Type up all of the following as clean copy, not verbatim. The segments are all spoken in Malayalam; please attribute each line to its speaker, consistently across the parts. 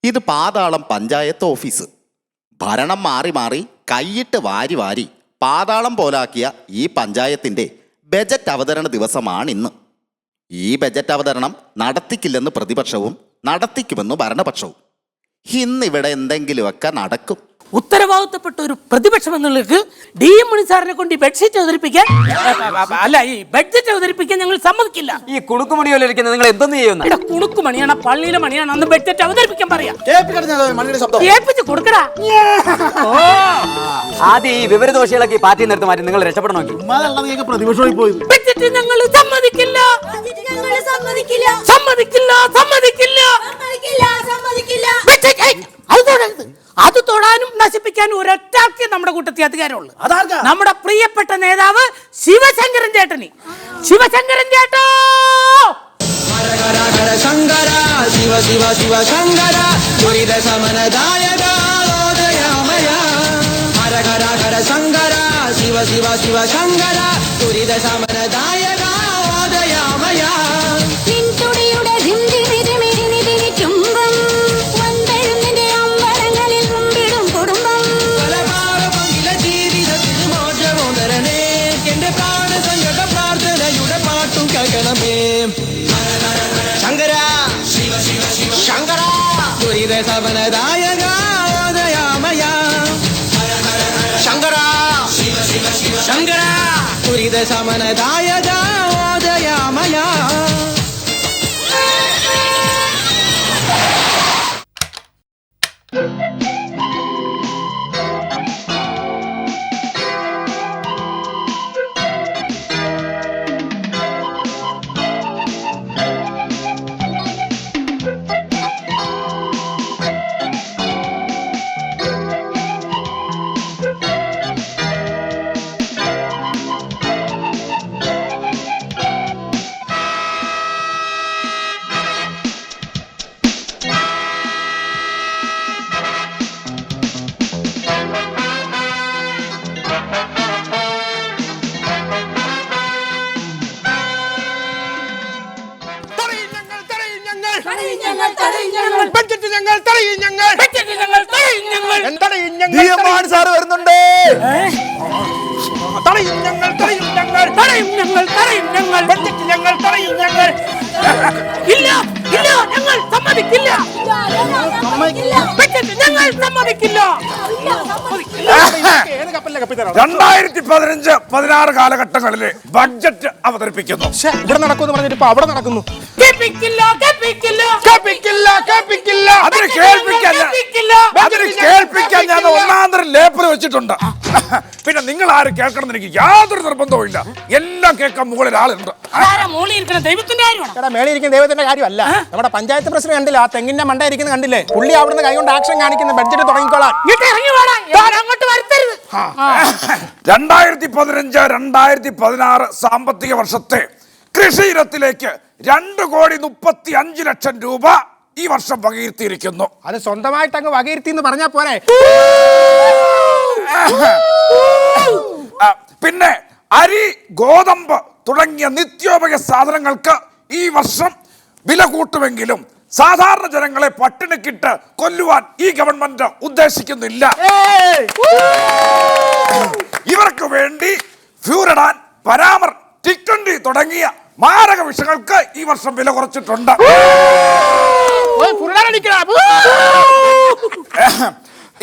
Speaker 1: ഇത് പാതാളം പഞ്ചായത്ത് ഓഫീസ്. ഭരണം മാറി മാറി കൈയിട്ട് വാരി വാരി പാതാളം പോലാക്കിയ ഈ പഞ്ചായത്തിൻ്റെ ബജറ്റ് അവതരണ ദിവസമാണിന്ന്. ഈ ബജറ്റ് അവതരണം നടത്തിക്കില്ലെന്ന് പ്രതിപക്ഷവും നടത്തിക്കുമെന്ന് ഭരണപക്ഷവും. ഇന്നിവിടെ എന്തെങ്കിലുമൊക്കെ നടക്കും.
Speaker 2: ഉത്തരവാദിത്തപ്പെട്ട ഒരു പ്രതിപക്ഷം എന്നുള്ളത് ഡി എം മണി സാറിനെ കൊണ്ട് ഈ ബഡ്ജറ്റ് അവതരിപ്പിക്കാൻ ഈ ബഡ്ജറ്റ് അവതരിപ്പിക്കാൻ ഞങ്ങൾ സമ്മതിക്കില്ല.
Speaker 3: ഈ കുണുക്കുമണി പോലെ ഇരിക്കുന്നത് നിങ്ങൾ എന്തെന്ന് ചെയ്യുന്നു?
Speaker 2: ഇവിടെ കുണുക്കുമണിയാണ്, പള്ളിയിലെ മണിയാണ്, അന്ന് ബഡ്ജറ്റ് അവതരിപ്പിക്കാൻ പറയാം. കൊടുക്കടാ.
Speaker 3: ആദ്യം ഈ വിവരദോഷികളൊക്കെ ഈ പാർട്ടി നിർത്തി മാറ്റി നിങ്ങൾ രക്ഷപ്പെടണം.
Speaker 2: ബഡ്ജറ്റ് ഞങ്ങൾ സമ്മതിക്കില്ല, സമ്മതിക്കില്ല, സമ്മതിക്കില്ല. അത് തൊടാനും നശിപ്പിക്കാനും ഒരൊറ്റാൾക്ക് നമ്മുടെ കൂട്ടത്തിൽ അധികാരമുള്ളൂ. നമ്മുടെ പ്രിയപ്പെട്ട നേതാവ് ശിവശങ്കരൻ ചേട്ടനി. ശിവശങ്കരൻ ചേട്ടോ, ശിവ ശിവ ശിവ ശങ്കര ദുരിത സമനദായക ഓദയാമയ. ഹര ഹര ഹര ശങ്കര ശിവ ശിവ ശിവ ശങ്കര ദുരിത സമനദായക ഓദയാമയ. ശങ്കര ശിവ ശിവ ശിവ ശങ്കര ദുരിത സമനദായക ഓദയാമയ. ശങ്കര ശിവ ശിവ ശിവ ശങ്കര ദുരിത സമനദായക ഓദയാമയ.
Speaker 1: സാറ് വരുന്നുണ്ട്.
Speaker 2: ഇല്ല ഇല്ല, ഞങ്ങൾ സമ്മതിക്കില്ല.
Speaker 4: 2015-16 കാലഘട്ടങ്ങളിലെ ബഡ്ജറ്റ് അവതരിപ്പിക്കുന്നു.
Speaker 5: ഇവിടെ നടക്കുമെന്ന് പറഞ്ഞിട്ട് ഇപ്പൊ അവിടെ നടക്കുന്നു.
Speaker 4: അതിന് കേൾപ്പിക്കാൻ ഞാൻ ഒന്നാന്തരം ലേപ്പർ വെച്ചിട്ടുണ്ട്. പിന്നെ നിങ്ങൾ ആരും കേൾക്കണം എന്ന് എനിക്ക് യാതൊരു നിർബന്ധവും ഇല്ല. എല്ലാം കേൾക്കാൻ മുകളിൽ ആളുണ്ട്.
Speaker 5: മേളിയിരിക്കുന്ന ദൈവത്തിന്റെ കാര്യമല്ല, നമ്മുടെ പഞ്ചായത്ത് പ്രസിഡന്റ് കണ്ടില്ല, ആ തെങ്ങിന്റെ മണ്ട ഇരിക്കുന്ന കണ്ടില്ലേ? പുള്ളി അവിടുന്ന് കൈകൊണ്ട് ആക്ഷൻ കാണിക്കുന്ന ബഡ്ജറ്റ് തുടങ്ങിക്കോളാം.
Speaker 4: 2015-2016 സാമ്പത്തിക വർഷത്തെ കൃഷി ഇനത്തിലേക്ക് 2,35,00,000 രൂപ ഈ വർഷം വകയിരുത്തിയിരിക്കുന്നു.
Speaker 5: അത് സ്വന്തമായിട്ട് അങ്ങ് വകയിരുത്തി എന്ന് പറഞ്ഞാൽ പോരെ.
Speaker 4: പിന്നെ അരി, ഗോതമ്പ് തുടങ്ങിയ നിത്യോപയോഗ സാധനങ്ങൾക്ക് ഈ വർഷം വില കൂട്ടുമെങ്കിലും സാധാരണ ജനങ്ങളെ പട്ടിണിക്കിട്ട് കൊല്ലുവാൻ ഈ ഗവൺമെന്റ് ഉദ്ദേശിക്കുന്നില്ല. ഇവർക്ക് വേണ്ടി ഫ്യൂറിഡാൻ, പരാമർ, ടിക്ടണ്ടി തുടങ്ങിയ മാരക വിഷങ്ങൾക്ക് ഈ വർഷം വില കുറച്ചിട്ടുണ്ട്.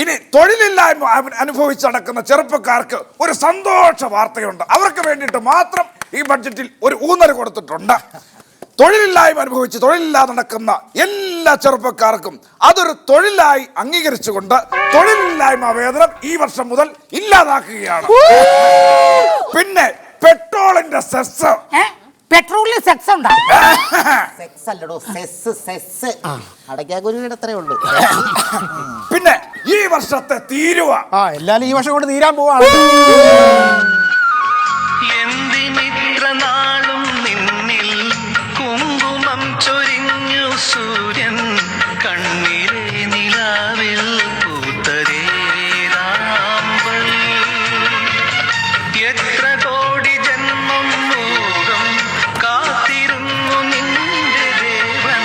Speaker 4: ഇനി തൊഴിലില്ലായ്മ അനുഭവിച്ച് നടക്കുന്ന ചെറുപ്പക്കാർക്ക് ഒരു സന്തോഷ വാർത്തയുണ്ട്. അവർക്ക് വേണ്ടിയിട്ട് മാത്രം ഈ ബഡ്ജറ്റിൽ ഒരു ഊന്നൽ കൊടുത്തിട്ടുണ്ട്. തൊഴിലില്ലായ്മ അനുഭവിച്ച് തൊഴിലില്ലാതെ നടക്കുന്ന എല്ലാ ചെറുപ്പക്കാർക്കും അതൊരു തൊഴിലായി അംഗീകരിച്ചുകൊണ്ട് തൊഴിലില്ലായ്മ വേതനം ഈ വർഷം മുതൽ ഇല്ലാതാക്കുകയാണ്. പിന്നെ പെട്രോളിന്റെ സെസ്,
Speaker 2: പെട്രോളിൽ സെക്സ് ഉണ്ടോ?
Speaker 1: സെക്സ് അല്ലടോ, സെസ് സെസ്. അടയ്ക്കാകുരുവിടെ അത്രേ ഉള്ളൂ.
Speaker 4: പിന്നെ ഈ വർഷത്തെ തീരുവ
Speaker 5: എല്ലാരും ഈ വർഷം കൊണ്ട് തീരാൻ പോവാണ്.
Speaker 6: എന്തിനിത്രനാളും നിന്നിൽ കുങ്കുമം ചൊരിഞ്ഞു സൂര്യൻ കണ്ണിലെ നിലാവിൽ പൂത്തരേരാമ്പൽ. എത്ര കോടി ജന്മം മൂകം കാത്തിരുന്നു നിന്റെ ദേവൻ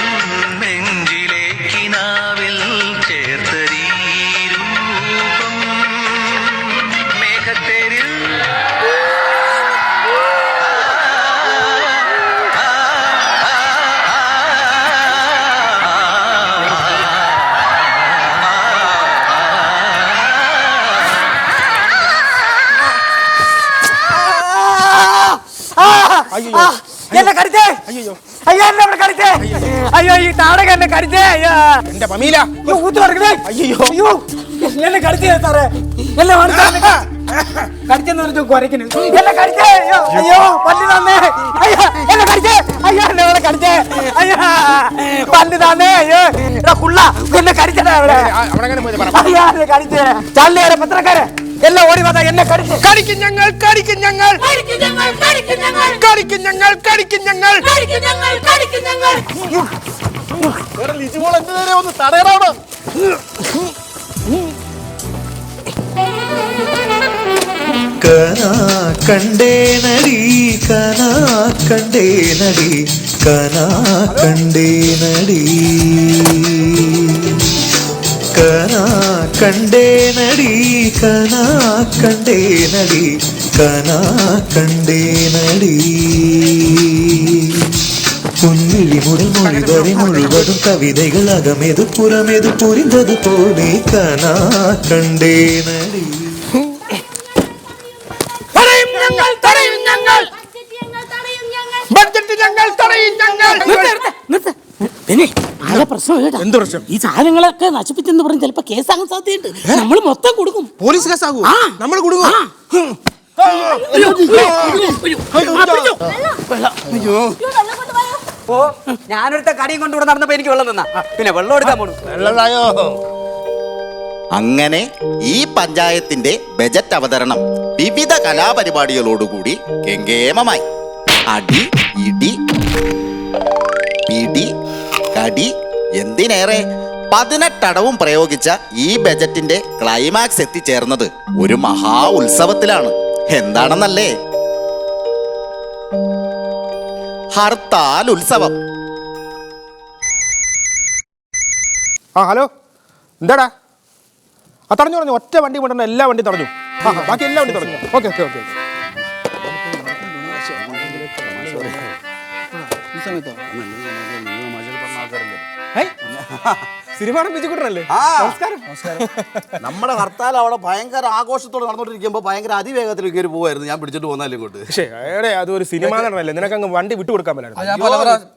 Speaker 6: നെഞ്ചിലെ കിനാവിൽ
Speaker 5: അയ്യോ.
Speaker 3: എന്നെ കടിച്ചേ
Speaker 5: അയ്യോ
Speaker 3: അയ്യോ എന്നെ ഇവിടെ കടിച്ചേ അയ്യോ ഈ താടക എന്നെ കടിച്ചേ അയ്യോ
Speaker 5: എന്റെ പമീല.
Speaker 3: അയ്യോ, ഊത്ത് കിടക്കണേ.
Speaker 5: അയ്യോ.
Speaker 3: അയ്യോ എന്നെ കടിച്ചേ സാറേ എന്നെ കടിച്ചെന്ന് പറഞ്ഞ കുരയ്ക്കുന്നു എന്നെ കടിച്ചേ അയ്യോ അയ്യോ പല്ല് തന്നേ അയ്യോ എന്നെ കടിച്ചേ അയ്യോ എന്നെ ഇവിടെ കടിച്ചേ അയ്യോ പല്ല് തന്നേ അയ്യോ എടാ കുള്ള എന്നെ കടിച്ചടാ അവിടെ
Speaker 5: അവിടെ അങ്ങനെ പോയി പറ.
Speaker 3: അയ്യോ എന്നെ കടിച്ചേ ചള്ളിയാരെ പത്രക്കാരെ എല്ലാം ഓടി വന്നാ എന്നെ കടിച്ചേ
Speaker 5: കടിക്കും ഞങ്ങൾ കടിക്കും ഞങ്ങൾ കടിക്കും ഞങ്ങൾ കടിക്കും ഞങ്ങൾ. ലിജുമോൾ എന്ത് നേരെ ഒന്ന് തടയണോട്.
Speaker 7: കനാ കണ്ടേ നടി കനാ കണ്ടേ നടി കനാ കണ്ടേ നടി കനാ കണ്ടേ നടി കനാ കണ്ടേ നടി കനാ കണ്ടേ നടി പൊൻവിഴി മുതൽ മൊഴി വരെ മുഴുവതും കവിതകൾ അകമേതു പുറമേതു പുരിന്തത് പോലെ കനാ കണ്ടേ നടി.
Speaker 2: പിന്നെ ആകെ പ്രശ്നം കേട്ടോ.
Speaker 5: എന്ത് പ്രശ്നം?
Speaker 2: ഈ സാധനങ്ങളൊക്കെ നശിപ്പിച്ചെന്ന് പറഞ്ഞ് ചിലപ്പോ കേസാകാൻ സാധ്യതയുണ്ട്. നമ്മൾ മൊത്തം കൊടുക്കും.
Speaker 5: പോലീസ് കേസാകൂ.
Speaker 2: ആ.
Speaker 5: നമ്മൾ കൊടുക്കും.
Speaker 3: ഓ ഞാനൊരുത്ത കടിയും കൊണ്ടുകൂടെ നടന്നപ്പോ എനിക്ക് വെള്ളം തന്നാ പിന്നെ വെള്ളം എടുക്കാൻ പോണു
Speaker 5: വെള്ളമായോ?
Speaker 1: അങ്ങനെ ഈ പഞ്ചായത്തിന്റെ ബജറ്റ് അവതരണം വിവിധ കലാപരിപാടികളോടുകൂടി കെങ്കേമമായി. അടി ഇടി പിടി കടി എന്തിനേറെ 18 അടവും പ്രയോഗിച്ച ഈ ബജറ്റിന്റെ ക്ലൈമാക്സ് എത്തിച്ചേർന്നത് ഒരു മഹാ ഉത്സവത്തിലാണ്. എന്താണെന്നല്ലേ? ഹർത്താൽ ഉത്സവം.
Speaker 5: ആ ഹലോ എന്താടാ? ആ തടഞ്ഞു പറഞ്ഞു. ഒറ്റ വണ്ടി കൊണ്ടുവന്ന എല്ലാ വണ്ടി തടഞ്ഞു. ആ ബാക്കി എല്ലാ വണ്ടി തടഞ്ഞു. Okay okay okay. സിനിമ പിച്ചുകൂട്ടനല്ലേ? നമസ്കാരം.
Speaker 8: നമ്മുടെ ഹർത്താൽ അവിടെ ഭയങ്കര ആഘോഷത്തോടെ നടന്നുകൊണ്ടിരിക്കുമ്പോൾ ഭയങ്കര അതിവേഗത്തിൽ കയറി പോവായിരുന്നു. ഞാൻ പിടിച്ചിട്ട് പോന്നാലും ഇങ്ങോട്ട്.
Speaker 5: പക്ഷേ എവിടെ അതൊരു സിനിമ നടനല്ലേ? നിനക്ക് അങ്ങ് വണ്ടി വിട്ടു കൊടുക്കാൻ പറ്റില്ല.
Speaker 9: ഞാൻ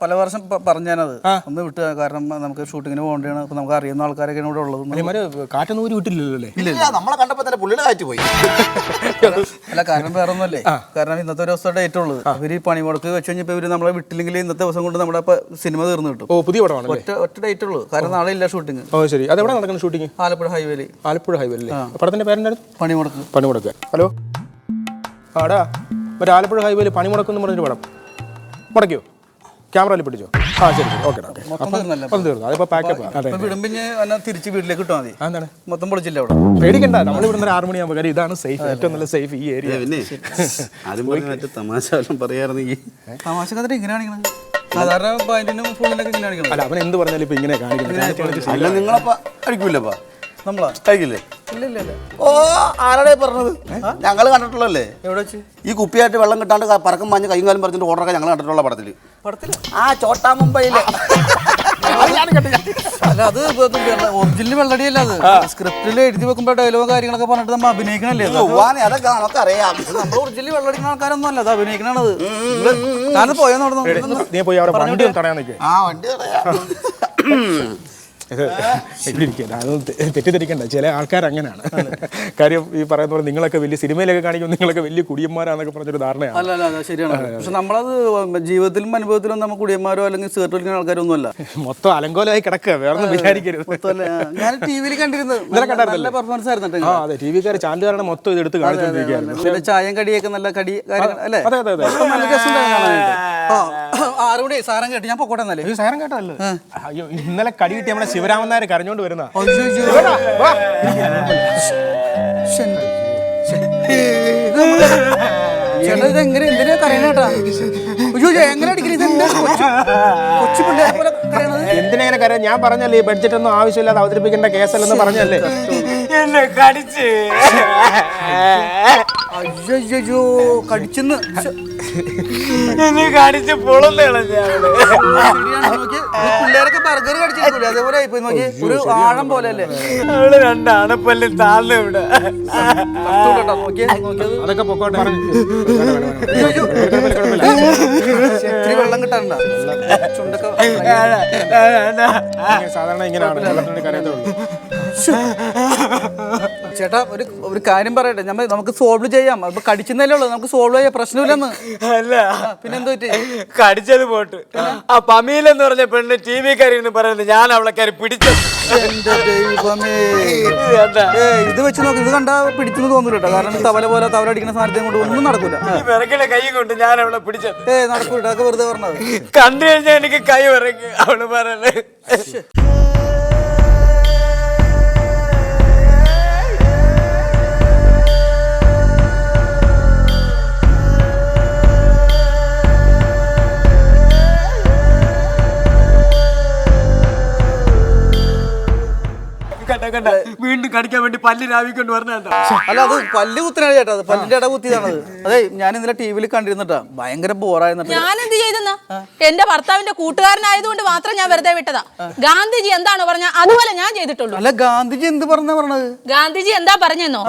Speaker 9: പല വർഷം പറഞ്ഞത് ഒന്ന് വിട്ട്, കാരണം നമുക്ക് ഷൂട്ടിങ്ങിന് പോകേണ്ടതാണ്. അപ്പൊ നമുക്ക് അറിയുന്ന ആൾക്കാരൊക്കെയാണ് ഇവിടെ ഉള്ളത്.
Speaker 5: കാറ്റൊന്നും ഊരി വിട്ടില്ലല്ലോ അല്ലേ?
Speaker 8: ഇല്ല, നമ്മളെ കണ്ടപ്പോ തന്നെ പുള്ളിയുടെ കാറ്റ് പോയി.
Speaker 9: അല്ല, കാരണം വേറെ ഒന്നുമല്ലേ, കാരണം ഇന്നത്തെ ഒരു ദിവസത്തെ ഡേറ്റ് ഉള്ളത്. ഇവര് ഈ പണി മുടക്ക് വെച്ച് കഴിഞ്ഞപ്പോൾ ഇവര് നമ്മളെ വിട്ടില്ലെങ്കിൽ ഇന്നത്തെ ദിവസം കൊണ്ട് നമ്മുടെ സിനിമ തീർന്നു കിട്ടും.
Speaker 5: ഓ പുതിയ പടമാണ്.
Speaker 9: ഒറ്റ ഡേറ്റ് ഉള്ളൂ, കാരണം നാളെ ഇല്ല ഷൂട്ടിങ്.
Speaker 5: ഓ ശരി. അതെവിടെ നടക്കുന്ന ഷൂട്ടിങ്?
Speaker 9: ആലപ്പുഴ ഹൈവേയിൽ.
Speaker 5: ആലപ്പുഴ ഹൈവേ അല്ലേ? പടത്തിന്റെ പേരെന്തായിരുന്നു?
Speaker 9: പണിമുടക്ക്.
Speaker 5: പണിമുടക്ക്. ഹലോ ആടാ, മറ്റേ ആലപ്പുഴ ഹൈവേയിൽ പണിമുടക്കെന്ന് പറഞ്ഞൊരു പടം മുടക്കിയോ? ക്യാമറയിൽ പിടിച്ചോ? ആ ശരി ശരി. Okay okay.
Speaker 9: മൊത്തം തീർന്നല്ലോ.
Speaker 5: അപ്പം തീർന്നു. അതിപ്പോ പാക്കപ്പ്. അതെ.
Speaker 9: വിടുമ്പിഞ്ഞ് എന്നെ തിരിച്ച് വീട്ടിലേക്ക് കിട്ടാൽ മതി.
Speaker 5: എന്താണ്
Speaker 9: മൊത്തം പൊളിച്ചില്ല അവിടെ.
Speaker 5: പേടിക്കണ്ട, നമ്മൾ ഇവിടെ നിന്ന് 6 മണിയാകുമ്പോൾ കാര്യം ഇതാണ് സേഫ്, ഏറ്റവും നല്ല സേഫ് ഈ ഏരിയ.
Speaker 8: പിന്നെ ആദ്യം മറ്റു തമാശ പറയാറുണ്ടെങ്കിൽ
Speaker 9: തമാശ കഥ ഇങ്ങനെ കാണിക്കണം. സാധാരണ പാൻറ്റിനും ഫുള്ളിനൊക്കെ ഇങ്ങനെ കാണിക്കണം.
Speaker 5: അല്ല, അവൻ എന്ത് പറഞ്ഞാലും ഇപ്പൊ ഇങ്ങനെ കാണിക്കുന്നത്.
Speaker 8: അല്ല, നിങ്ങളപ്പ കഴിക്കൂല്ലപ്പാ?
Speaker 9: നമ്മളാ
Speaker 8: കഴിക്കില്ലേ?
Speaker 9: ഇല്ല ഇല്ല ഇല്ല.
Speaker 8: ഓ ആരാടേ പറഞ്ഞത്? ഞങ്ങൾ കണ്ടിട്ടുള്ളല്ലേ
Speaker 9: എവിടെ വെച്ച്?
Speaker 8: ഈ കുപ്പിയായിട്ട് വെള്ളം കിട്ടാണ്ട് പറക്കും മഞ്ഞ് കൈയും കാലും പറിച്ചിട്ട് ഓർഡറൊക്കെ ഞങ്ങൾ കണ്ടിട്ടുള്ള പടത്തില്. ആ ചോട്ടാ മുംബൈയില്.
Speaker 9: അല്ല, അത് ഒറിജിനൽ വെള്ളടിയല്ല, അത് സ്ക്രിപ്റ്റിൽ എഴുതി വെക്കുമ്പോൾ ഡയലോഗ് കാര്യങ്ങളൊക്കെ പറഞ്ഞിട്ട് നമ്മൾ അഭിനയിക്കണല്ലേ.
Speaker 8: അതൊക്കെ നമുക്ക് അറിയാം.
Speaker 9: നമ്മൾ ഒറിജിനൽ വെള്ളടിക്കുന്ന ആൾക്കാരൊന്നും അല്ല, അത് അഭിനയിക്കണത്. ഞാൻ പോയെന്ന് പറഞ്ഞു.
Speaker 5: നീ പോയി അവിടെ വണ്ടി ഒന്ന് തടയാൻ നിൽക്കുക.
Speaker 8: ആ വണ്ടി അറിയാം.
Speaker 5: ഇവിടെ ഇരിക്കല്ല, അത് തെറ്റിദ്ധരിക്കണ്ട. ചില ആൾക്കാർ അങ്ങനെയാണ്. കാര്യം ഈ പറയുന്ന പോലെ നിങ്ങളൊക്കെ വലിയ സിനിമയിലൊക്കെ കാണിക്കുമ്പോൾ നിങ്ങളൊക്കെ വലിയ കുടിയന്മാരാന്നൊക്കെ പറഞ്ഞൊരു ധാരണയാണ്.
Speaker 9: അല്ല അല്ല അല്ല, ശരിയാണ്. പക്ഷെ നമ്മളത് ജീവിതത്തിലും അനുഭവത്തിലും നമ്മൾ കുടിയന്മാരോ അല്ലെങ്കിൽ സിഗരറ്റ് വലിക്കുന്ന ആൾക്കാരൊന്നും അല്ല.
Speaker 5: മൊത്തം അലങ്കോലമായി കിടക്കുക, വേറൊന്നും വിചാരിക്കരുത്.
Speaker 9: ഞാൻ ടി വിയിൽ കണ്ടിരുന്നത് നല്ല പെർഫോമൻസ് ആയിരുന്നു.
Speaker 5: ആ അതെ, ടി വിക്കാർ ചാനലുകാരാണ് മൊത്തം ഇത് എടുത്ത് കാണിച്ചുകൊണ്ടിരിക്കുകയായിരുന്നു.
Speaker 9: പിന്നെ ചായയും കടിയൊക്കെ നല്ല കടി അല്ലേ?
Speaker 5: അതെ അതെ അതെ.
Speaker 9: നല്ല രസമുണ്ടായിരുന്നു. 6 മണി സാരം കേട്ട് ഞാൻ പൊക്കോട്ടെ എന്നാലേ.
Speaker 5: സാരം കേട്ടല്ലോ. അയ്യോ, ഇന്നലെ കടി കിട്ടി നമ്മുടെ ശിവരാമൻ നായർ കരഞ്ഞോണ്ട് വരുന്ന.
Speaker 9: ചേട്ടാ, ഇത് എങ്ങനെ എന്തിനാ കരയണേട്ടാ? എങ്ങനെ അടിക്കുന്നത്? കൊച്ചു പിള്ളേരെ പോലെ കരയണത്
Speaker 5: എന്തിനെങ്ങനെ കരയാൻ? ഞാൻ പറഞ്ഞല്ലേ ഈ ബഡ്ജറ്റ് ഒന്നും ആവശ്യമില്ലാതെ അവതരിപ്പിക്കേണ്ട കേസല്ലെന്ന് പറഞ്ഞല്ലേ.
Speaker 3: എന്നെ കടിച്ച്.
Speaker 9: അയ്യോ കടിച്ചെന്ന്
Speaker 3: എന്നെ കടിച്ച് പൊളുന്നേള.
Speaker 9: പിള്ളേരൊക്കെ ബർഗർ കടിച്ചില്ലേ, അതേപോലെ ആയിപ്പോയി. നോക്കി, ഒരു ആഴം പോലെ അല്ലേ.
Speaker 3: അവള് 2 അണപ്പല്ലും താഴ്ന്നു ഇവിടെ.
Speaker 9: നോക്കിയത്
Speaker 5: അതൊക്കെ പൊക്കോട്ടെ.
Speaker 9: കിട്ടാറുണ്ടോ ചുണ്ടൊക്കെ
Speaker 5: സാധാരണ ഇങ്ങനെയാണ് കരയത്തേ ഉള്ളൂ.
Speaker 9: ചേട്ടാ ഒരു കാര്യം പറയട്ടെ നമുക്ക് സോൾവ് ചെയ്യാം. അപ്പൊ കടിക്കുന്നല്ലേ ഉള്ളൂ, നമുക്ക് സോൾവ് ചെയ്യാം, പ്രശ്നമില്ലെന്ന്.
Speaker 3: അല്ല
Speaker 9: പിന്നെന്താ പറ്റി?
Speaker 3: കടിച്ചത് പോട്ട് ആ പമീലെന്ന് പറഞ്ഞ പെണ്ണ് TV കാരിന്ന് പറയുന്നത് ഞാൻ അവളെ കയറി പിടിച്ചു.
Speaker 9: എന്റെ ദൈവമേ. ഇത് വെച്ച് നോക്കി, ഇത് കണ്ടാ പിടിച്ചെന്ന് തോന്നൂല കേട്ടോ. കാരണം തവല പോലെ തവല അടിക്കുന്ന സാധനത്തെ കൊണ്ട് ഒന്നും നടക്കൂല.
Speaker 3: ഈ വിറകിലെ കൈ കൊണ്ട് ഞാൻ അവളെ പിടിച്ചത്.
Speaker 9: നടക്കൂല, അതൊക്കെ വെറുതെ പറഞ്ഞത്.
Speaker 3: കണ്ടു കഴിഞ്ഞാൽ എനിക്ക് കൈ വിറങ്ങി. അവള് പറയല്ലേ കണ്ട വീണ്ടും കടിക്കാൻ വേണ്ടി പല്ല് രാവിക്കൊണ്ട് പറഞ്ഞാ.
Speaker 9: അല്ല, അത് പല്ല് കുത്തിനാണ് ചേട്ടാ, അത് പല്ലിന്റെ ഇട കുത്തിയതാണത്. അതെ, ഞാൻ ഇന്നലെ TV കണ്ടിരുന്നിട്ടാ, ഭയങ്കര ബോറായിരുന്നിട്ട്.
Speaker 10: ഞാൻ എന്ത് ചെയ്തെന്നാ? എന്റെ ഭർത്താവിന്റെ കൂട്ടുകാരനായതുകൊണ്ട് മാത്രം ഞാൻ വെറുതെ വിട്ടതാ. ഗാന്ധിജി എന്താണോ പറഞ്ഞ അതുപോലെ ഞാൻ ചെയ്തിട്ടുള്ളൂ.
Speaker 9: അല്ല, ഗാന്ധിജി എന്ത് പറഞ്ഞത്?
Speaker 10: ഗാന്ധിജി എന്താ പറഞ്ഞെന്നോ?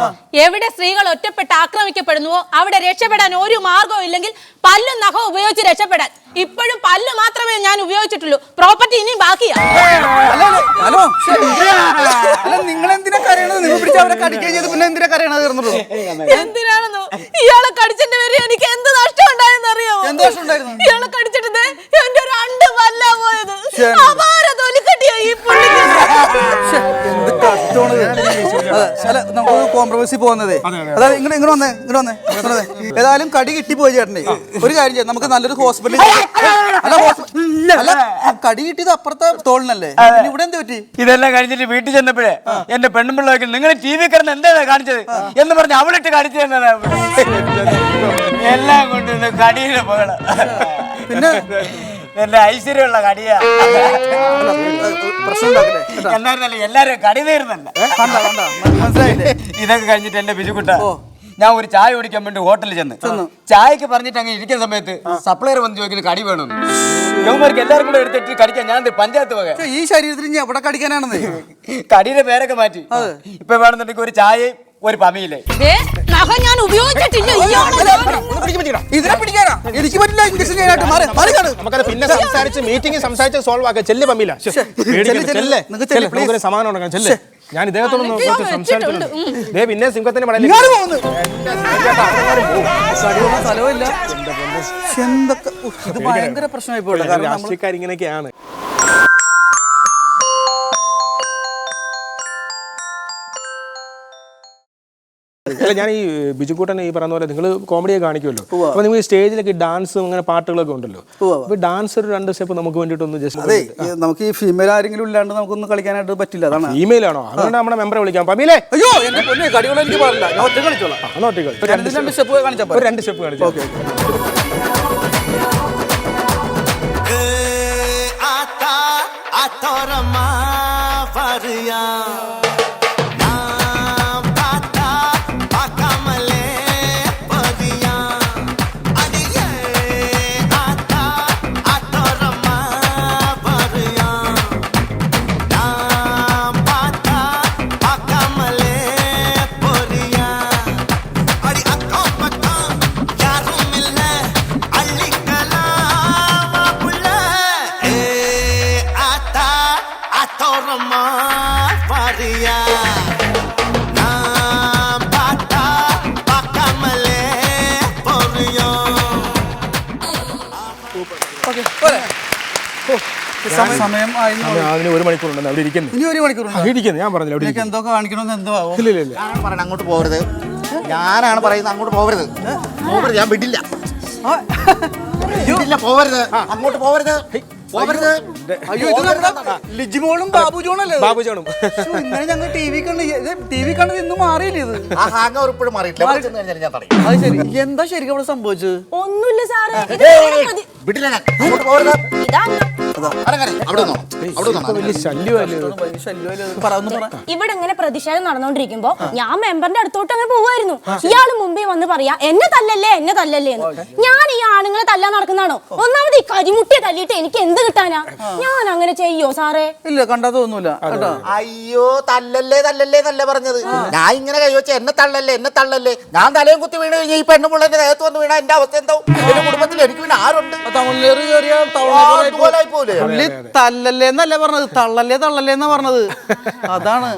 Speaker 10: എവിടെ സ്ത്രീകൾ ഒറ്റപ്പെട്ട് ആക്രമിക്കപ്പെടുന്നുവോ അവിടെ രക്ഷപ്പെടാൻ ഒരു മാർഗവും ഇല്ലെങ്കിൽ പല്ലും നഖവും ഉപയോഗിച്ച് രക്ഷപ്പെടാൻ. ഇപ്പോഴും പല്ല് മാത്രമേ ഞാൻ ഉപയോഗിച്ചിട്ടുള്ളൂ, പ്രോപ്പർട്ടി ഇനിയും ബാക്കിയാ.
Speaker 9: ഹലോ, അല്ല നിങ്ങൾ എന്തിനാ കരയണത്? നിങ്ങൾ പിടിച്ച് അവരെ കടിക്കുകയും ചെയ്ത് പിന്നെ എന്തിനാ കരയണത്?
Speaker 10: എന്തിനാണെന്നോ? ഇയാളെ കടിച്ചിട്ട് വരെ എനിക്ക് എന്ത് നഷ്ടം ഉണ്ടായെന്ന് അറിയാമോ?
Speaker 9: എന്ത് നഷ്ടം ഉണ്ടായിരുന്നു?
Speaker 10: ഇയാളെ കടിച്ചിട്ട് എന്റെ രണ്ട് പല്ലാ പോയത്. അപാര തൊലിക്കട്ടിയോ ഈ പുള്ളിക്ക്.
Speaker 9: എന്ത് കഷ്ടമാണ്. അല്ല, നമുക്ക് കോംപ്രമൈസിൽ പോകുന്നതേ. അതായത് ഇങ്ങോട്ട് വന്നേ. ഏതായാലും കടി കിട്ടിപ്പോയി ചേട്ടനെ. ഒരു കാര്യം ചെയ്യാം, നമുക്ക് നല്ലൊരു ഹോസ്പിറ്റലിൽ. അല്ല, കടി കിട്ടിയത് അപ്പുറത്തെ തോളിനല്ലേ, ഇവിടെ എന്ത് പറ്റി?
Speaker 3: ഇതെല്ലാം കഴിഞ്ഞിട്ട് വീട്ടിൽ ചെന്നപ്പോഴേ എന്റെ പെണ്ണുമ്പിള്ള നിങ്ങൾ TV കിടന്ന് എന്താണ് കാണിച്ചത് എന്ന് പറഞ്ഞ് അവളിട്ട് കാണിച്ചു തന്നതാ. എല്ലാം കൊണ്ട് കടിയുടെ പോകണം.
Speaker 9: പിന്നെ
Speaker 3: എന്റെ ഐശ്വര്യമുള്ള കടിയാ.
Speaker 9: പ്രശ്നം ഉണ്ടാക്കല്ലേ?
Speaker 3: എന്നായിരുന്നല്ലേ എല്ലാരും കടി തീർന്നല്ല.
Speaker 9: മനസ്സിലായില്ലേ?
Speaker 3: ഇതൊക്കെ കഴിഞ്ഞിട്ട് എന്റെ ബിജുക്കുട്ട ഞാൻ ഒരു ചായ കുടിക്കാൻ വേണ്ടി ഹോട്ടലിൽ ചെന്ന് ചായക്ക് പറഞ്ഞിട്ട് അങ്ങ് ഇരിക്കുന്ന സമയത്ത് സപ്ലയർ വന്ന് ചോദിക്കുന്നത് കടി വേണമെന്ന്. യവന്മാർക്ക് എല്ലാവരും കൂടെ എടുത്തിട്ട് കടിക്കാൻ ഞാൻ പഞ്ചായത്ത് പോകാം.
Speaker 9: ഈ ശരീരത്തിൽ ഇനി എവിടെ കടിക്കാനാണെന്ന്
Speaker 3: കടിയുടെ പേരൊക്കെ മാറ്റി ഇപ്പൊ വേണമെന്നുണ്ടെങ്കിൽ ഒരു ചായയും ഒരു പമിയില്ലേ.
Speaker 10: നഖം ഞാൻ ഉപയോഗിച്ചിട്ടില്ല.
Speaker 9: ഇതിനെ പിടിക്കാനാ എനിക്ക് പറ്റില്ല. ഇഞ്ചക്ഷൻ ചെയ്യാനായിട്ട്
Speaker 5: നമുക്കത് പിന്നെ സംസാരിച്ച് സോൾവ് ആക്കാം. ചെല്ല് പമ്മില്ല, നമുക്കൊരു സമാധാനം ഉണ്ടാക്കാം. ചെല്ല്, ഞാൻ ഇദ്ദേഹത്തോടൊന്ന് സംസാരിച്ചിട്ടുണ്ട്. പിന്നെ സിംഹത്തിന്
Speaker 9: സ്ഥലമില്ല. എന്തൊക്കെ ഇത് ഭയങ്കര പ്രശ്നമായി പോയി.
Speaker 5: രാഷ്ട്രീയക്കാർ ഇങ്ങനെയൊക്കെയാണ്. അല്ല, ഞാൻ ഈ ബിജുക്കൂട്ടൻ ഈ പറയുന്ന പോലെ നിങ്ങൾ കോമഡിയൊക്കെ കാണിക്കുമല്ലോ. അപ്പൊ നിങ്ങൾ സ്റ്റേജിലൊക്കെ ഡാൻസും അങ്ങനെ പാട്ടുകളൊക്കെ ഉണ്ടല്ലോ. അപ്പൊ ഡാൻസ് ഒരു 2 സ്റ്റെപ്പ് നമുക്ക് വേണ്ടിയിട്ടൊന്ന് ജസ്റ്റ്.
Speaker 9: അതെ, നമുക്ക് ഈ ഫീമെയിൽ ആരെങ്കിലും ഇല്ലാണ്ട് നമുക്കൊന്നും കളിക്കാനായിട്ട് പറ്റില്ല. അതാണ്.
Speaker 5: ഫീമെയിൽ ആണോ? അതുകൊണ്ട് നമ്മുടെ മെമ്പറെ വിളിക്കാം. പമീലേ,
Speaker 9: അയ്യോ എന്റെ പൊന്നെ, കടിയോളം എനിക്ക് പാടില്ല. ഞാൻ ഒറ്റ കളിച്ചോളാം. രണ്ട് സ്റ്റെപ്പ് കാണിച്ചാൽ
Speaker 5: 2 സ്റ്റെപ്പ് കാണിച്ചു.
Speaker 9: ഓക്കെ. സമയം
Speaker 5: അതിന് 1 മണിക്കൂറുണ്ട് അവിടെ ഇരിക്കുന്നത്.
Speaker 9: ഇനി 1 മണിക്കൂറുണ്ട്
Speaker 5: ഇരിക്കുന്നത്. ഞാൻ പറഞ്ഞില്ല അവിടെ
Speaker 9: എന്തൊക്കെ കാണിക്കണമെന്ന് എന്തോ
Speaker 5: ഇല്ല.
Speaker 1: പറയണ അങ്ങോട്ട് പോകരുത്. ഞാനാണ് പറയുന്നത് അങ്ങോട്ട് പോകരുത്. ഞാൻ വിടില്ല. പോവരുത്, അങ്ങോട്ട് പോവരുത്.
Speaker 9: അയ്യോ, ഇത് ലിജിമോളും ബാബുജോണല്ലേ?
Speaker 5: ബാബുജോണും
Speaker 9: ഇന്നലെ ഞങ്ങൾ TV കണ്ടത് ഇന്നും മാറിയില്ലേ? ഇത്
Speaker 1: ആ ഹാങ് ഓവർ ഇപ്പോഴും മാറിയിട്ടില്ല.
Speaker 9: അത് ശരി. എന്താ ശരിക്കും അവിടെ സംഭവിച്ചത്?
Speaker 10: ഒന്നുമില്ല സാറേ.
Speaker 1: വിടില്ല, ഞാൻ അങ്ങോട്ട് പോകരുത്.
Speaker 10: ഇവിടെ ഇങ്ങനെ പ്രതിഷേധം നടന്നുകൊണ്ടിരിക്കുമ്പോ ഞാൻ മെമ്പറിന്റെ അടുത്തോട്ട് അങ്ങനെ പോവായിരുന്നു. ഇയാള് മുമ്പേ വന്ന് പറയാ എന്നെ തല്ലല്ലേ എന്ന്. ഞാൻ ഈ ആണുങ്ങളെ തല്ലാൻ നടക്കുന്നതാണോ? ഒന്നാമത് ഈ കരിമുട്ടിയെ തല്ലിയിട്ട് എനിക്ക് എന്ത് കിട്ടാനാ? ഞാൻ അങ്ങനെ ചെയ്യോ സാറേ?
Speaker 9: ഇല്ല, കണ്ടാ തോന്നൂല കേട്ടോ.
Speaker 1: അയ്യോ തല്ലല്ലേ തല്ലല്ലേ എന്നല്ല പറഞ്ഞത്. ഞാൻ ഇങ്ങനെ കൈവച്ച എന്നെ തള്ളല്ലേ എന്നെ തള്ളല്ലേ. ഞാൻ തലയും കുത്തി വീണ് കഴിഞ്ഞാൽ ഈ പെണ്ണുമുള്ളന്റെ ദേഹത്ത് വന്ന് വീണ എന്റെ അവസ്ഥ എന്താവും? എന്റെ കുടുംബത്തിൽ എനിക്ക് പിന്നെ ആരുണ്ട്?
Speaker 9: തമിഴിലേറി കയറിയ
Speaker 1: അതുപോലെ പോലെ
Speaker 9: പുള്ളി തല്ലല്ലേ എന്നല്ല പറഞ്ഞത്, തള്ളല്ലേ തള്ളല്ലേ എന്നാ പറഞ്ഞത്. അതാണ്.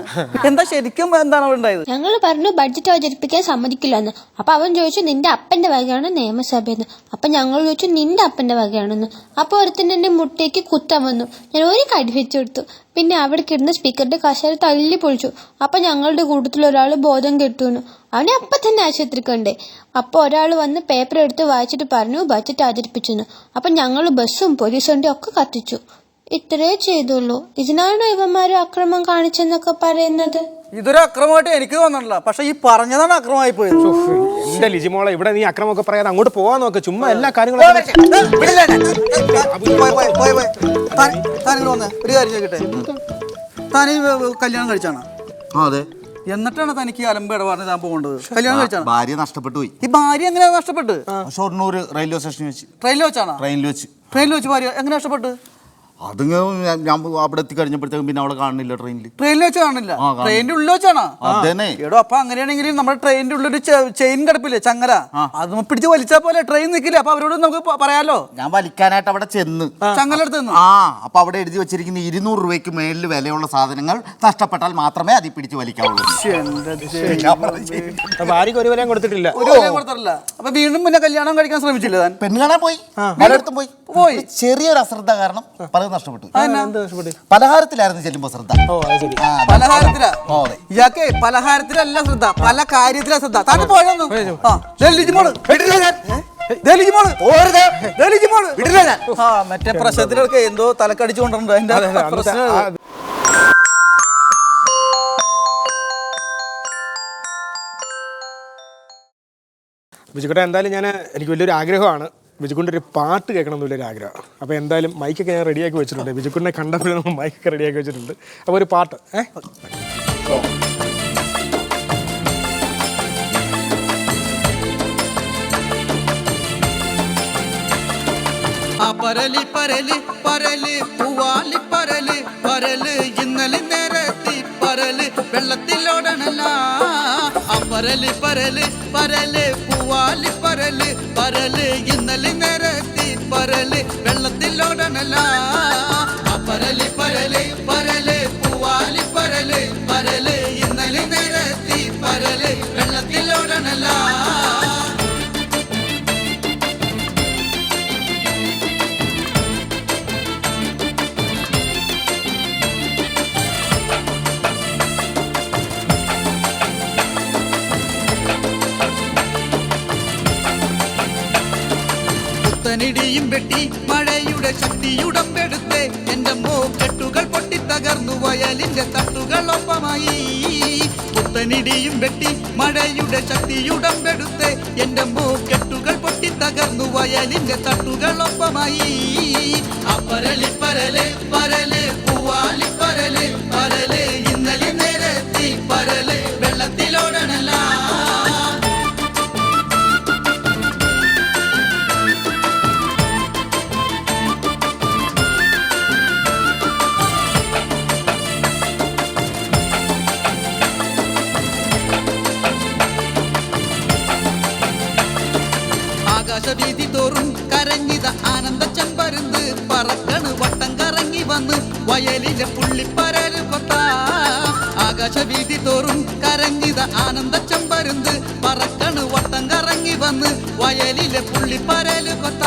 Speaker 9: എന്താ ശരിക്കും എന്താണ് അവിടെ ഉണ്ടായത്?
Speaker 11: ഞങ്ങൾ പറഞ്ഞു ബഡ്ജറ്റ് അവതരിപ്പിക്കാൻ സമ്മതിക്കില്ലെന്ന്. അപ്പൊ അവൻ ചോദിച്ചു നിന്റെ അപ്പന്റെ വകയാണ് നിയമസഭയെന്ന്. അപ്പൊ ഞങ്ങൾ ചോദിച്ചു നിന്റെ അപ്പന്റെ വകയാണെന്ന്. അപ്പൊ ഒരുത്തന്നെ എന്റെ മുട്ടേക്ക് കുത്താൻ വന്നു. ഞാൻ ഒരു കടി വെച്ചു കൊടുത്തു. പിന്നെ അവിടെ കിടന്ന് സ്പീക്കറിന്റെ കസേര തല്ലി പൊളിച്ചു. അപ്പൊ ഞങ്ങളുടെ കൂട്ടത്തിൽ ഒരാൾ ബോധം കെട്ടുന്നു. അവനെ അപ്പൊ തന്നെ ആശുപത്രി കണ്ടേ. അപ്പൊ ഒരാൾ വന്ന് പേപ്പർ എടുത്ത് വായിച്ചിട്ട് പറഞ്ഞു ബഡ്ജറ്റ് അവതരിപ്പിച്ചെന്ന്. അപ്പൊ ഞങ്ങൾ ബസ്സും പോലീസ് വണ്ടിയും ഒക്കെ കത്തിച്ചു. ഇത്രേ ചെയ്തുള്ളൂ. ഇതിനാണോ ഇവന്മാര് അക്രമം കാണിച്ചെന്നൊക്കെ പറയുന്നത്?
Speaker 9: ഇതൊരു അക്രമമായിട്ട് എനിക്ക് തോന്നണില്ല. പക്ഷെ ഈ പറഞ്ഞതാണ് അക്രമമായി പോയത്.
Speaker 5: എന്റെ ലിജിമോളെ, ഇവിടെ നീ അക്രമമൊക്കെ പറയാതെ അങ്ങോട്ട് പോവാൻ നോക്ക്. ചുമ്മാ എല്ലാ കാര്യങ്ങളും
Speaker 9: താനിവിടെ വന്നേ, ഒരു കാര്യം ചോദിക്കട്ടെ. താൻ ഈ കല്യാണം കഴിച്ചാണ്?
Speaker 1: അതെ.
Speaker 9: എന്നിട്ടാണ് തനിക്ക് അലമ്പ് ഇടപാടിന് താൻ പോകേണ്ടത്? കല്യാണം കഴിച്ചാണ്?
Speaker 1: ഭാര്യ നഷ്ടപ്പെട്ടു പോയി.
Speaker 9: ഈ ഭാര്യ എങ്ങനെയാ നഷ്ടപ്പെട്ട്?
Speaker 1: ഷൊർണൂർ റെയിൽവേ സ്റ്റേഷനിൽ വെച്ച്.
Speaker 9: ട്രെയിനിൽ വെച്ചാണോ? ട്രെയിനിൽ വെച്ച് ഭാര്യ എങ്ങനെ നഷ്ടപ്പെട്ട്?
Speaker 1: അത് ഞാൻ അവിടെ എത്തി കഴിഞ്ഞപ്പോഴത്തേക്കും പിന്നെ അവളെ കാണുന്നില്ല.
Speaker 9: ട്രെയിനിൽ വെച്ച് കാണില്ല? ട്രെയിനിന്റെ ഉള്ളിൽ വെച്ചാണോ? എടോ, അപ്പൊ അങ്ങനെയാണെങ്കിൽ നമ്മുടെ ട്രെയിനിന്റെ ഉള്ളിൽ ചെയിൻ കിടപ്പില്ലേ, ചങ്ങല, അത് പിടിച്ച് വലിച്ചാ പോലെ ട്രെയിൻ നിൽക്കില്ല. അപ്പൊ അവരോട് നമുക്ക് പറയാലോ.
Speaker 1: ഞാൻ വലിക്കാനായിട്ട് അവിടെ ചെന്ന്
Speaker 9: ചങ്ങല എടുത്ത്
Speaker 1: അപ്പൊ അവിടെ എഴുതി വെച്ചിരിക്കുന്ന 200 രൂപയ്ക്ക് മേളിൽ വിലയുള്ള സാധനങ്ങൾ നഷ്ടപ്പെട്ടാൽ മാത്രമേ അതിൽ പിടിച്ച് വലിക്കാവുള്ളൂ.
Speaker 5: ഭാര്യക്ക് ഒരു വിലയും കൊടുത്തിട്ടില്ല.
Speaker 9: ഒരു വിലയും കൊടുത്തിട്ടില്ല. അപ്പൊ വീണ്ടും പിന്നെ കല്യാണം കഴിക്കാൻ ശ്രമിച്ചില്ല താൻ?
Speaker 1: പെണ്ണ് കാണാൻ പോയി, പലയിടത്തും പോയി. ചെറിയൊരു അശ്രദ്ധ കാരണം പലതും നഷ്ടപ്പെട്ടു. പലഹാരത്തിലായിരുന്നു ചെല്ലുമ്പോ ശ്രദ്ധ.
Speaker 9: പലഹാരത്തിലാ? ഇയാൾക്ക് പലഹാരത്തിലല്ല ശ്രദ്ധ, പല കാര്യത്തിലാ ശ്രദ്ധ. താൻ പോയൊന്നു മറ്റേ പ്രശ്നത്തിലൊക്കെ എന്തോ തലക്കടിച്ചു കൊണ്ടുണ്ട്. അതിന്റെ പ്രശ്നം
Speaker 5: ബിജുക്കുട്ടൻ, എന്തായാലും എനിക്ക് വലിയൊരു ആഗ്രഹമാണ് ബിജുക്കുട്ടിൻ്റെ ഒരു പാട്ട് കേൾക്കണം എന്നുള്ളൊരു ആഗ്രഹം. അപ്പോൾ എന്തായാലും മൈക്കൊക്കെ ഞാൻ റെഡിയാക്കി വെച്ചിട്ടുണ്ട്. ബിജുക്കുട്ടിനെ കണ്ടപ്പോഴേ നമ്മൾ മൈക്കൊക്കെ റെഡിയാക്കി വെച്ചിട്ടുണ്ട്. അപ്പോൾ ഒരു പാട്ട്
Speaker 9: പരലി പരലി പരല് പൂവാലി പരല് പരല് ഇന്നലെ നേരത്തി പരല് വെള്ളത്തിലോടണല്ല. പരല് പരല് പരല് പൂവാലി പരല് പരല് ഇന്നലെ നേരത്തി പരല് വെള്ളത്തിലോടണല്ല. പരല് പരല് പരല് പൂവാലി പരല് പരല് ഇന്നലെ നേരത്തി പരല് വെള്ളത്തിലോടണല്ല. ിടിയും വെട്ടി മഴയുടെ ശക്തിയുടമ്പെടുത്ത് എന്റെ മോക്കെട്ടുകൾ പൊട്ടിത്തകർന്നു വയലിന്റെ തട്ടുകളൊപ്പമായി. പുത്തനിടിയും വെട്ടി മഴയുടെ ശക്തിയുടമ്പെടുത്ത് എന്റെ മോക്കെട്ടുകൾ പൊട്ടിത്തകർന്നു വയലിന്റെ തട്ടുകളൊപ്പമായി. പരലി പരല് പരല് പൂവാലി പരല് പരല് ഇന്നലെ നേരത്തി പരല് വെള്ളത്തിലോടണല്ല. ആകാശവീതി തോറും കരഞ്ഞിത ആനന്ദ ചെമ്പരുന്ന് പറക്കണ് വട്ടം കറങ്ങി വന്ന് വയലിലെ പുള്ളിപ്പരല് കൊത്ത. ആകാശവീതി തോറും കരഞ്ഞിത ആനന്ദ ചെമ്പരുന്ന് പറക്കണ് വട്ടം കറങ്ങി വന്ന് വയലിലെ പുള്ളിപ്പരല് കൊത്ത.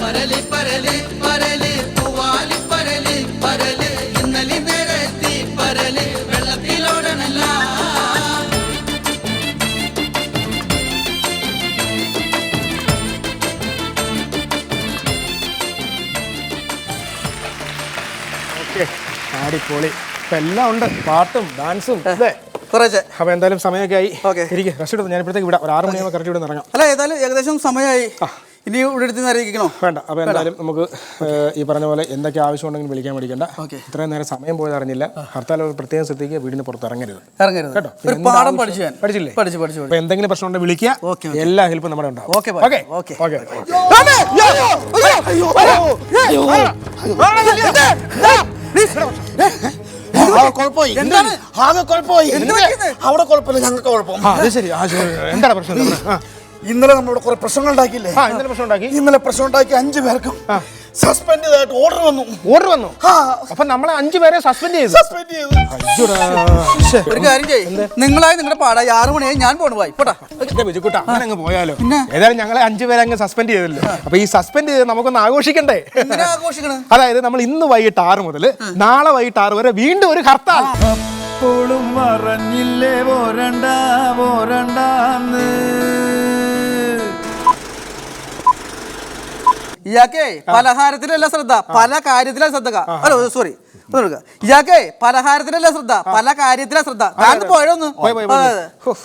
Speaker 9: പരലി പരല് പരല് പൂവാലി പരല് പരല് ഇന്നലെ നേരത്തി പരല് വെള്ളത്തിലോടണല്ല.
Speaker 5: അടിപൊളി. ഇപ്പം എല്ലാം ഉണ്ട്, പാട്ടും ഡാൻസും അല്ലേ?
Speaker 9: കുറച്ച്.
Speaker 5: അപ്പോൾ എന്തായാലും സമയമൊക്കെ ആയി. ഇരിക്കും, റെസ്റ്റ് എടുത്തു. ഞാൻ ഇപ്പോഴത്തേക്ക് ഇവിടെ ഒരു 6 മണിയാകുമ്പോൾ കറക്റ്റ് ഇവിടെ ഇറങ്ങാം.
Speaker 9: അല്ല, ഏതായാലും ഏകദേശം സമയമായി. ഇനി ഇവിടെ എടുത്ത് അറിയിക്കണോ?
Speaker 5: വേണ്ട. അപ്പോൾ എന്തായാലും നമുക്ക് ഈ പറഞ്ഞ പോലെ എന്തൊക്കെ ആവശ്യമുണ്ടെങ്കിലും വിളിക്കാൻ പഠിക്കണ്ട. ഇത്രയും നേരം സമയം പോയത് അറിഞ്ഞില്ല. ഹർത്താൽ പ്രത്യേകം ശ്രദ്ധിക്കുക, വീടിന് പുറത്ത് ഇറങ്ങരുത്
Speaker 9: കേട്ടോ. ഒരു പാഠം പഠിച്ചു ഞാൻ.
Speaker 5: പഠിച്ചില്ലേ?
Speaker 9: പഠിച്ചു.
Speaker 5: അപ്പോൾ എന്തെങ്കിലും പ്രശ്നം ഉണ്ടെങ്കിൽ വിളിക്കുക. എല്ലാ ഹെൽപ്പും നമ്മുടെ ഉണ്ടാവും.
Speaker 9: ഓക്കെ.
Speaker 8: അവിടെ കുഴപ്പമില്ല, ഞങ്ങൾക്ക് കുഴപ്പം.
Speaker 5: അത് ശരി. എന്താണ് പ്രശ്നം?
Speaker 8: ഇന്നലെ നമ്മളോട് കുറെ പ്രശ്നങ്ങൾ ഉണ്ടാക്കിയില്ലേ? ഇന്നലെ പ്രശ്നം ഉണ്ടാക്കി 5 പേർക്കും സസ്പെൻഡ് ചെയ്തായിട്ട് ഓർഡർ വന്നു.
Speaker 5: അപ്പൊ നമ്മളെ 5 പേരെ സസ്പെൻഡ് ചെയ്തു.
Speaker 9: ഒരു കാര്യം ചെയ്യും, നിങ്ങളായി നിങ്ങളുടെ പാടായി 6 മണിയായി ഞാൻ പോണു പോയി പോട്ടാ.
Speaker 5: ബിജുക്കുട്ടാ അങ്ങനെ അങ്ങ് പോയാലോ? ഏതായാലും ഞങ്ങളെ 5 പേരെ അങ്ങ് സസ്പെൻഡ് ചെയ്തല്ലോ. അപ്പൊ ഈ സസ്പെൻഡ് ചെയ്ത് നമുക്കൊന്ന് ആഘോഷിക്കണ്ടേ?
Speaker 9: ആഘോഷിക്കണം.
Speaker 5: അതായത് നമ്മൾ ഇന്ന് വൈകിട്ട് 6 മുതൽ നാളെ വൈകിട്ട് 6 വരെ വീണ്ടും ഒരു ഹർത്താൽ.
Speaker 7: പറഞ്ഞില്ലേ പോരണ്ടാന്ന്.
Speaker 9: ഇയാക്കേ പലഹാരത്തിലല്ല ശ്രദ്ധ, പല കാര്യത്തിലാണ് ശ്രദ്ധ. ഹലോ സോറി, ഇയാക്കേ പലഹാരത്തിലല്ല ശ്രദ്ധ, പല കാര്യത്തിലാണ് ശ്രദ്ധ. താങ്കൾ പോയോന്ന്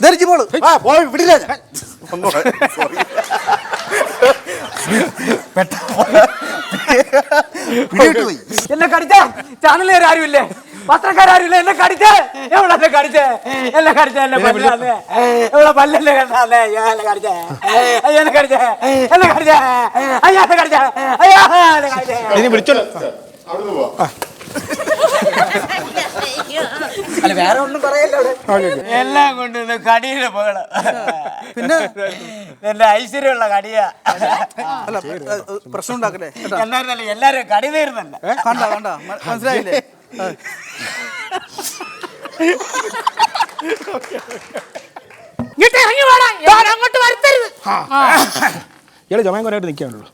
Speaker 9: ധരിച്ചു പോളൂ.
Speaker 3: എന്നെ കടിച്ച ചാനലുകാർ ആരുമില്ലേ, പത്രക്കാരും എന്നെ കടിച്ചേ. എവിടെ കടിച്ചേ? എന്നെ കടിച്ചേ. എന്നെ പല്ലാതെ എവിടെ പല്ലല്ലേ കണ്ടാലേ? എന്നെ കടിച്ചേ. അയ്യോ എന്നെ കടിച്ചേ. എന്നെ കടിച്ചേ. അയ്യോ എന്നെ കടിച്ചേ. അയ്യോ എന്നെ കടിച്ചേ.
Speaker 5: വിളിച്ചോളൂ.
Speaker 3: അല്ല വേറെ ഒന്നും പറയല്ലോ. എല്ലാം കൊണ്ട് കടിയുടെ പോകണം.
Speaker 9: പിന്നെ
Speaker 3: എന്റെ ഐശ്വര്യമുള്ള കടിയാ.
Speaker 9: പ്രശ്നം ഉണ്ടാക്കല്ലേ?
Speaker 3: എല്ലാരും കടി തീർന്നല്ല.
Speaker 9: കണ്ട മനസ്സിലായില്ലേ?
Speaker 2: അങ്ങോട്ട് വരുത്തരുത്.
Speaker 5: ഇയാള് ചുമയും കൊണ്ടായിട്ട് നിൽക്കാനുള്ളൂ.